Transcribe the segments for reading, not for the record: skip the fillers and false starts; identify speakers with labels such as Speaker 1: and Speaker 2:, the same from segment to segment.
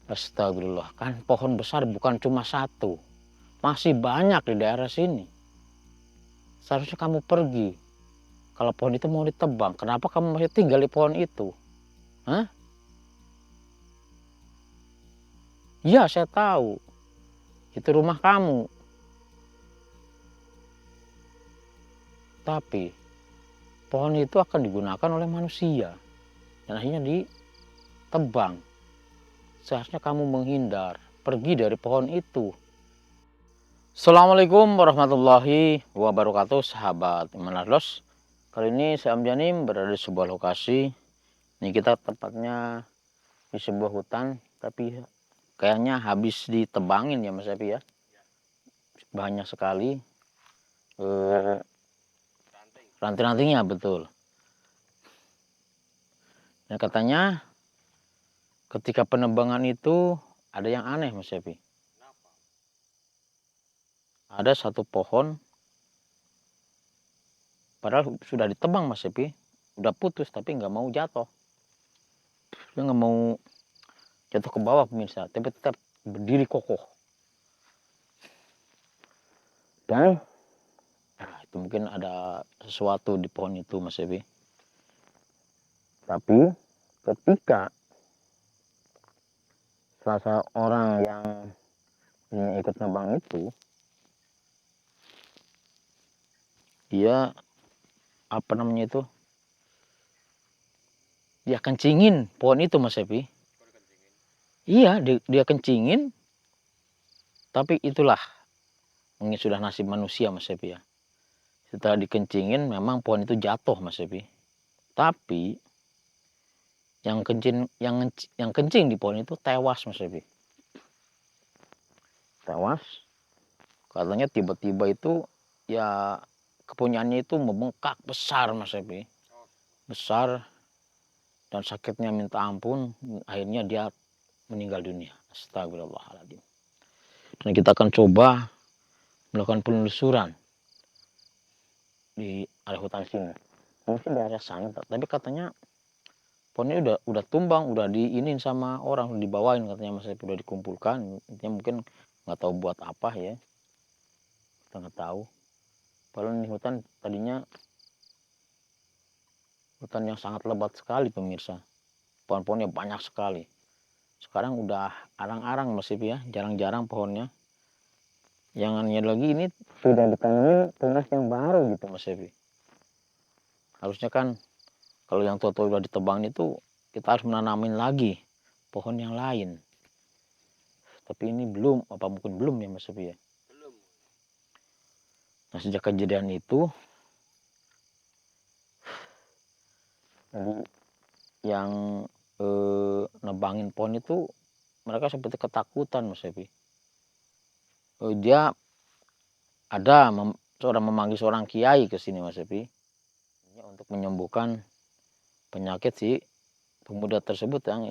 Speaker 1: Astagfirullah, kan pohon besar bukan cuma satu, masih banyak di daerah sini. Seharusnya kamu pergi. Kalau pohon itu mau ditebang, kenapa kamu masih tinggal di pohon itu? Hah? Iya, saya tahu. Itu rumah kamu. Tapi pohon itu akan digunakan oleh manusia dan akhirnya ditebang. Seharusnya kamu menghindar, pergi dari pohon itu. Assalamualaikum warahmatullahi wabarakatuh, sahabat Imanarlos. Kali ini saya Am Janim berada di sebuah lokasi. Ini kita tepatnya di sebuah hutan, tapi kayaknya habis ditebangin ya Mas Epi ya. Banyak sekali ranting-rantingnya, betul. Dan katanya ketika penebangan itu ada yang aneh Mas Epi. Ada satu pohon, padahal sudah ditebang Mas Epi, udah putus tapi nggak mau jatuh. Dia nggak mau jatuh ke bawah pemirsa, tapi tetap berdiri kokoh. Dan itu mungkin ada sesuatu di pohon itu Mas Epi. Tapi ketika salah seorang yang ikut nebang itu, dia apa namanya itu, dia kencingin pohon itu Mas Epi. Iya, dia kencingin, tapi itulah mungkin sudah nasib manusia Mas Epi ya. Setelah dikencingin memang pohon itu jatuh Mas Epi. Tapi yang kencing di pohon itu tewas Mas Epi. Tewas. Katanya tiba-tiba itu ya kepunyaannya itu membengkak besar Mas Epi. Besar dan sakitnya minta ampun, akhirnya dia meninggal dunia. Astagfirullahaladzim. Dan kita akan coba melakukan penelusuran di area hutan sini. Mungkin daerah sana, tapi katanya pohonnya udah tumbang, udah diinin sama orang, udah dibawain katanya Mas Epi, udah dikumpulkan. Intinya mungkin nggak tahu buat apa ya, kita nggak tahu. Padahal ini hutan tadinya hutan yang sangat lebat sekali pemirsa, pohon-pohonnya banyak sekali. Sekarang udah arang-arang Mas Epi ya, jarang-jarang pohonnya. Yang anehnya lagi, ini sudah ditanami tunas yang baru gitu Mas Epi. Harusnya kan kalau yang tua-tua udah ditebang itu kita harus menanamin lagi pohon yang lain. Tapi ini belum, apa mungkin belum ya Mas Epi ya. Nah sejak kejadian itu, jadi yang nebangin pohon itu mereka seperti ketakutan Mas Epi. Dia ada seorang memanggil seorang kiai ke sini Mas Epi untuk menyembuhkan penyakit si pemuda tersebut yang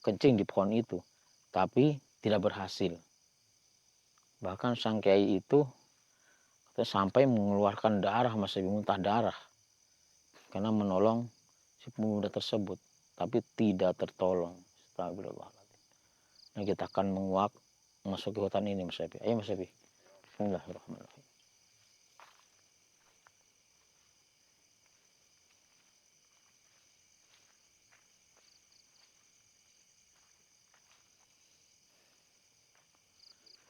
Speaker 1: kencing di pohon itu, tapi tidak berhasil. Bahkan sang kiai itu sampai mengeluarkan darah Mas Epi, muntah darah karena menolong si pemuda tersebut, tapi tidak tertolong. Astagfirullahaladzim. Nah kita akan menguak masuk ke hutan ini Mas Epi. Ayo Mas Epi. Bismillahirrahmanirrahim.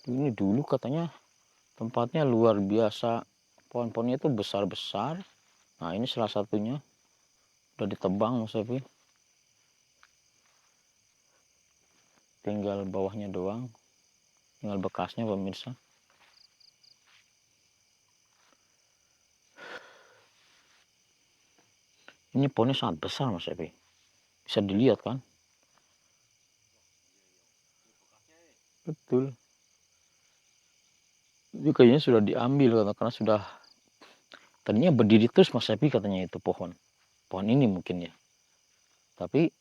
Speaker 1: Ini dulu katanya tempatnya luar biasa, pohon-pohonnya itu besar-besar. Nah ini salah satunya udah ditebang Mas Epi, tinggal bawahnya doang, tinggal bekasnya pemirsa. Ini pohonnya sangat besar Mas Epi, bisa dilihat kan. Betul, ini kayaknya sudah diambil karena sudah tadinya berdiri terus Mas Epi katanya itu pohon ini mungkin ya, tapi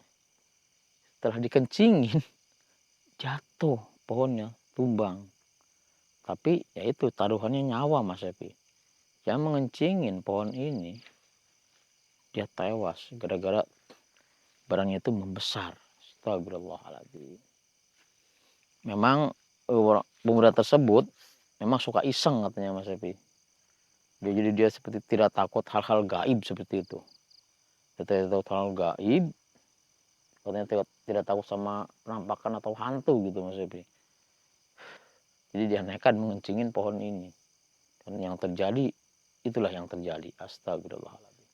Speaker 1: setelah dikencingin jatuh pohonnya, tumbang. Tapi ya itu taruhannya nyawa Mas Epi. Yang mengencingin pohon ini dia tewas gara-gara barangnya itu membesar. Astagfirullahaladzim. memang pemuda tersebut memang suka iseng katanya Mas Epi. Jadi dia seperti tidak takut hal-hal gaib seperti itu. Tidak takut hal gaib, katanya tidak takut sama penampakan atau hantu gitu Mas Epi. Jadi dia nekat mengencingin pohon ini. Dan yang terjadi, itulah yang terjadi. Astagfirullahaladzim.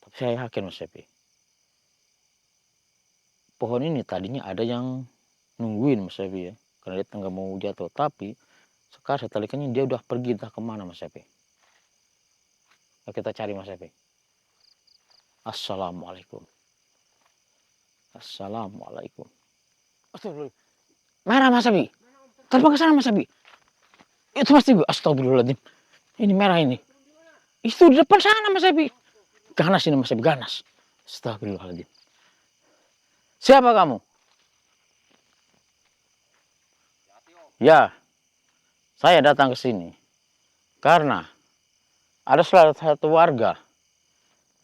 Speaker 1: Tapi saya yakin Mas Epi, pohon ini tadinya ada yang nungguin Mas Epi ya. Karena dia nggak mau jatuh. Tapi sekarang saya talikannya dia udah pergi entah kemana Mas Epi. Nah, kita cari Mas Epi. Assalamualaikum. Assalamualaikum. Astagfirullah. Merah Mas Epi. Terbang ke sana Mas Epi. Itu pasti astagfirullahaladzim. Ini merah ini. Itu di depan sana Mas Epi. Ganas ini Mas Epi, ganas. Astagfirullahaladzim. Siapa kamu? Ya, saya datang ke sini karena ada salah satu warga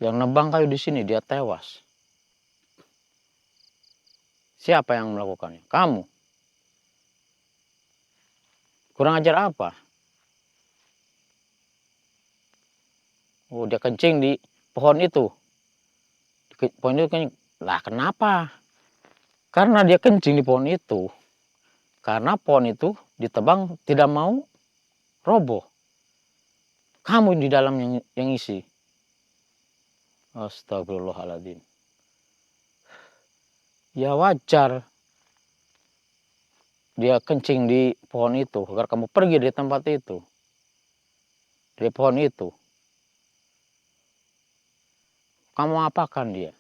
Speaker 1: yang nebang kayu di sini, dia tewas. Siapa yang melakukannya? Kamu. Kurang ajar apa? Oh, dia kencing di pohon itu. Pohon itu kencing. Lah kenapa? Karena dia kencing di pohon itu. Karena pohon itu ditebang tidak mau roboh. Kamu di dalam yang isi. Astagfirullahaladzim. Ya wajar dia kencing di pohon itu agar kamu pergi dari tempat itu, dari pohon itu. Kamu apakan dia?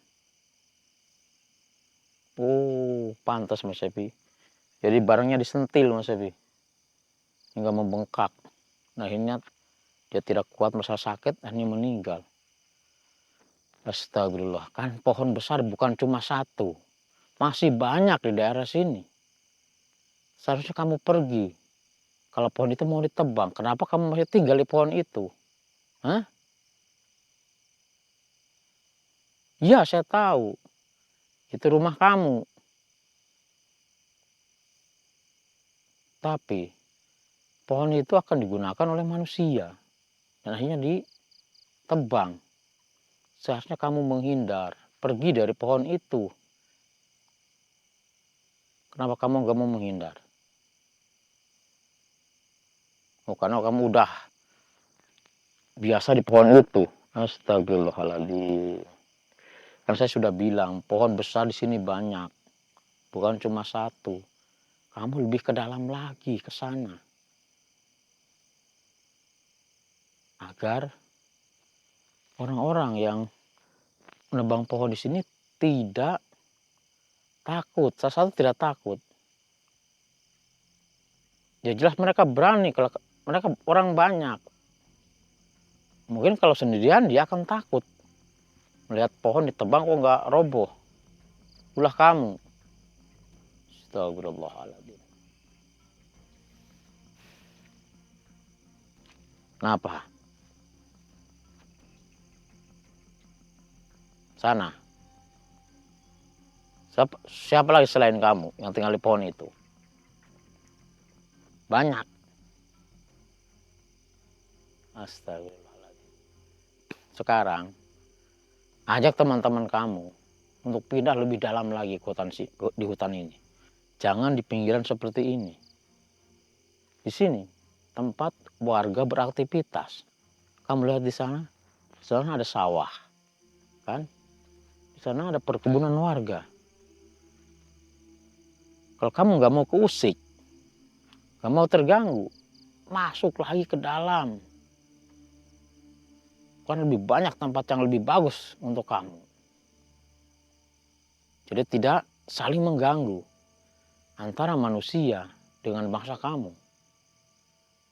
Speaker 1: Oh, pantas Mas Epi. Jadi barangnya disentil Mas Epi hingga membengkak. Nah akhirnya dia tidak kuat merasa sakit, akhirnya meninggal. Astagfirullah, kan pohon besar bukan cuma satu, masih banyak di daerah sini. Seharusnya kamu pergi. Kalau pohon itu mau ditebang, kenapa kamu masih tinggal di pohon itu? Hah? Ya, saya tahu. Itu rumah kamu. Tapi pohon itu akan digunakan oleh manusia. Dan akhirnya ditebang. Seharusnya kamu menghindar. Pergi dari pohon itu. Kenapa kamu gak mau menghindar? Oh, karena kamu udah biasa di pohon itu. Astagfirullahaladzim. Kan saya sudah bilang, pohon besar di sini banyak. Bukan cuma satu. Kamu lebih ke dalam lagi, ke sana. Agar orang-orang yang menebang pohon di sini tidak takut. Salah satu tidak takut. Ya jelas mereka berani kalau mereka orang banyak. Mungkin kalau sendirian dia akan takut. Melihat pohon ditebang kok nggak roboh. Ulah kamu. Astagfirullahaladzim. Kenapa? Sana. Siapa lagi selain kamu yang tinggal di pohon itu? Banyak. Astagfirullahaladzim. Sekarang, ajak teman-teman kamu untuk pindah lebih dalam lagi di hutan ini. Jangan di pinggiran seperti ini. Di sini, tempat warga beraktivitas. Kamu lihat di sana ada sawah. Kan? Di sana ada perkebunan warga. Kalau kamu nggak mau keusik, nggak mau terganggu, masuk lagi ke dalam. Kan lebih banyak tempat yang lebih bagus untuk kamu. Jadi tidak saling mengganggu antara manusia dengan bangsa kamu.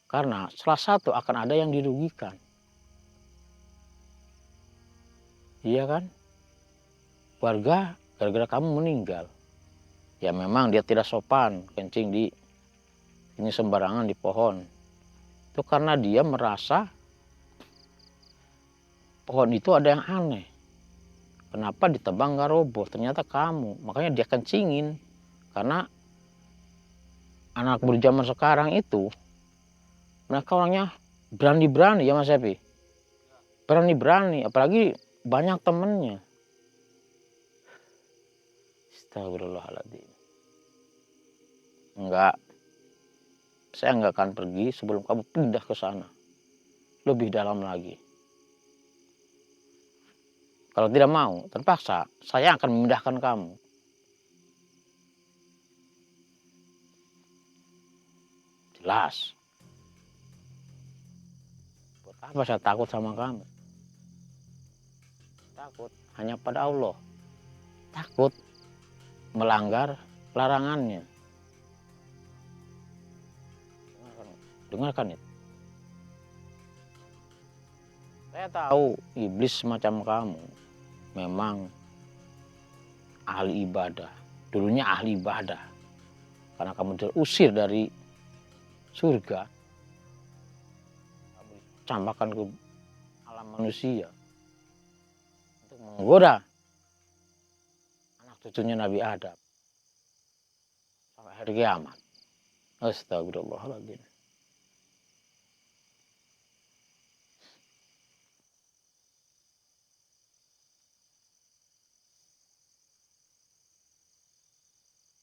Speaker 1: Karena salah satu akan ada yang dirugikan. Iya kan? Warga gara-gara kamu meninggal. Ya memang dia tidak sopan kencing di ini sembarangan di pohon. Itu karena dia merasa pohon itu ada yang aneh. kenapa ditebang nggak roboh? Ternyata kamu, makanya dia kencingin. Karena anak muda zaman sekarang itu, mereka orangnya berani-berani ya Mas Epi. Berani-berani, apalagi banyak temennya. Astagfirullahaladzim. Enggak, saya enggak akan pergi sebelum kamu pindah ke sana. Lebih dalam lagi. Kalau tidak mau, terpaksa, saya akan memindahkan kamu. Jelas. Buat apa saya takut sama kamu? Takut hanya pada Allah. Takut melanggar larangannya. Dengarkan itu. Saya tahu iblis semacam kamu memang ahli ibadah. Dulunya ahli ibadah. Karena kamu terusir dari surga. Kamu campakkan ke alam manusia. Untuk menggoda anak cucunya Nabi Adam. Sampai hari kiamat. Astagfirullahaladzim.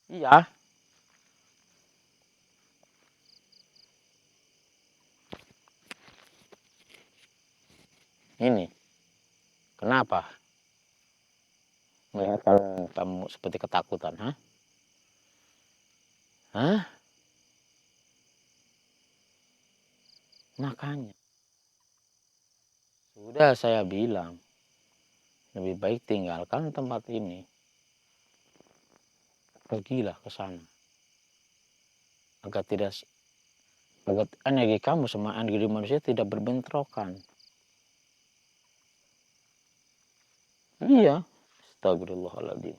Speaker 1: Iya. Ini. Kenapa? Melihat kamu seperti ketakutan, hah? Hah? Makanya. Sudah saya bilang. Lebih baik tinggalkan tempat ini. Pergilah ke sana. Agar energi kamu sama energi manusia tidak berbentrokan. Iya. Astagfirullahaladzim.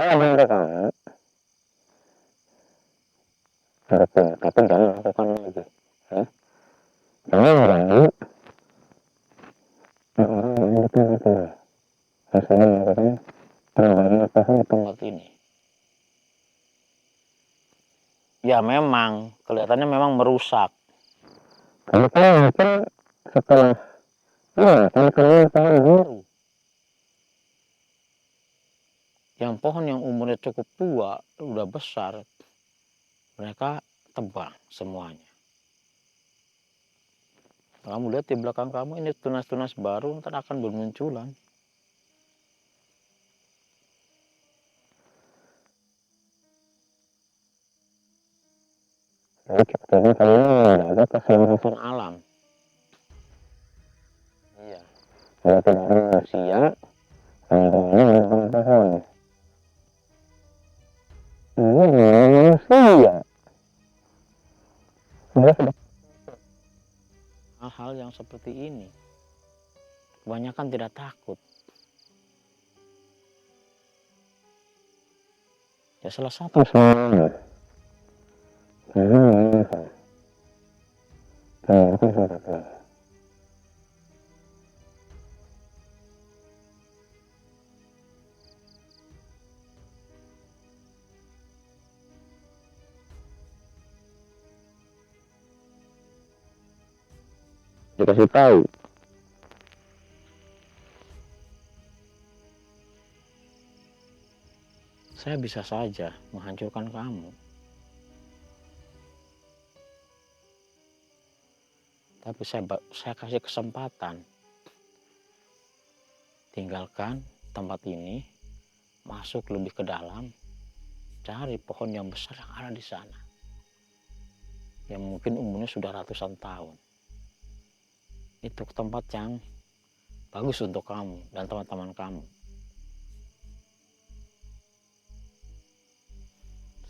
Speaker 1: Saya benar kamu. Tapi jangan lakukan lagi. Jangan mengganggu orang yang betul-betul. Saya melakukan perubahan di tempat ini. Ya memang, kelihatannya memang merusak. Tapi kan mungkin setelah tahun baru. Yang pohon yang umurnya cukup tua, udah besar, mereka tebang semuanya. Kamu lihat di belakang kamu ini tunas-tunas baru ntar akan bermunculan. Jadi kali ini menjaga keseimbangan alam. Iya. Kalau tidak ada manusia, lingkungannya menebang pohon. Ini manusia. Hal-hal yang seperti ini kebanyakan tidak takut. Ya salah satu semuanya. Dikasih tahu. Saya bisa saja menghancurkan kamu. Tapi saya kasih kesempatan. Tinggalkan tempat ini, masuk lebih ke dalam, cari pohon yang besar yang ada di sana. Yang mungkin umurnya sudah ratusan tahun. Itu tempat yang bagus untuk kamu dan teman-teman kamu.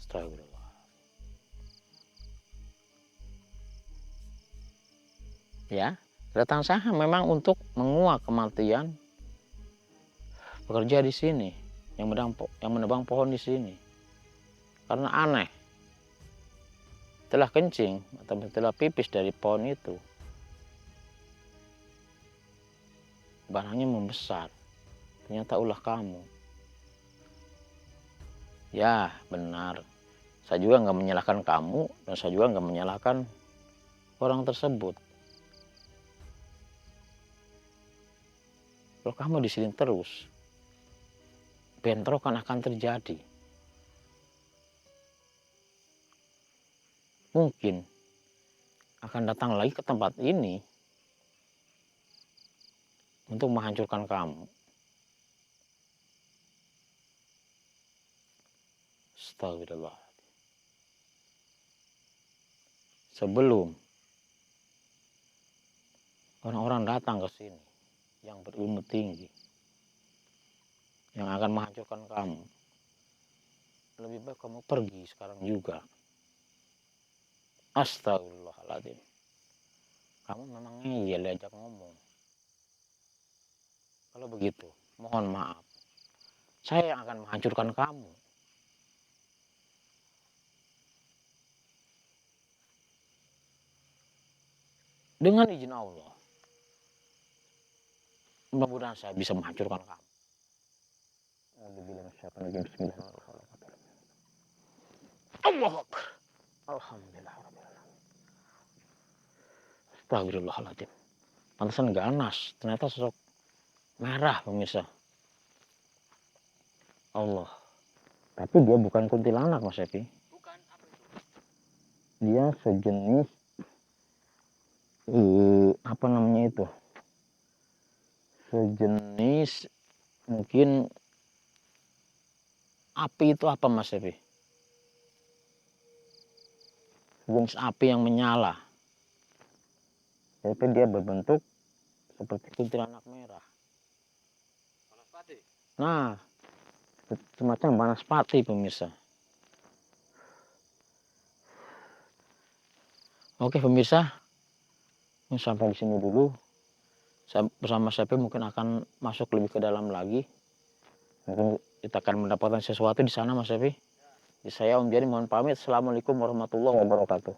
Speaker 1: Astagfirullah. Ya, kedatangan saya memang untuk menguak kematian pekerja di sini yang menebang pohon di sini. Karena aneh. setelah kencing atau setelah pipis dari pohon itu, barangnya membesar. Ternyata ulah kamu. Ya, benar. Saya juga nggak menyalahkan kamu, dan saya juga nggak menyalahkan orang tersebut. Kalau kamu di sini terus, bentrokan akan terjadi. Mungkin akan datang lagi ke tempat ini untuk menghancurkan kamu. Astagfirullah. Sebelum orang-orang datang ke sini yang berilmu tinggi, yang akan menghancurkan kamu, lebih baik kamu pergi sekarang juga. Astagfirullahaladzim. Kamu memang ngeyel diajak ngomong. Kalau begitu, mohon maaf. Saya yang akan menghancurkan kamu. Dengan izin Allah. Mudah-mudahan saya bisa menghancurkan kamu. Allah Akbar. Alhamdulillah. Astagfirullahaladzim. Pantesan ganas. Ternyata sosok merah pemirsa. Allah. Tapi dia bukan kuntilanak Mas Epi.
Speaker 2: Bukan, apa itu?
Speaker 1: Dia sejenis apa namanya itu? Sejenis mungkin api itu apa Mas Epi? Sejenis api yang menyala. Tapi dia berbentuk seperti kuntilanak merah.
Speaker 2: Banaspati.
Speaker 1: Nah, semacam banaspati pemirsa. Oke pemirsa, sampai di sini dulu. Saya bersama Sepi mungkin akan masuk lebih ke dalam lagi. Mungkin kita akan mendapatkan sesuatu di sana Mas Sepi. Saya Om Jani mohon pamit. Assalamualaikum warahmatullahi wabarakatuh.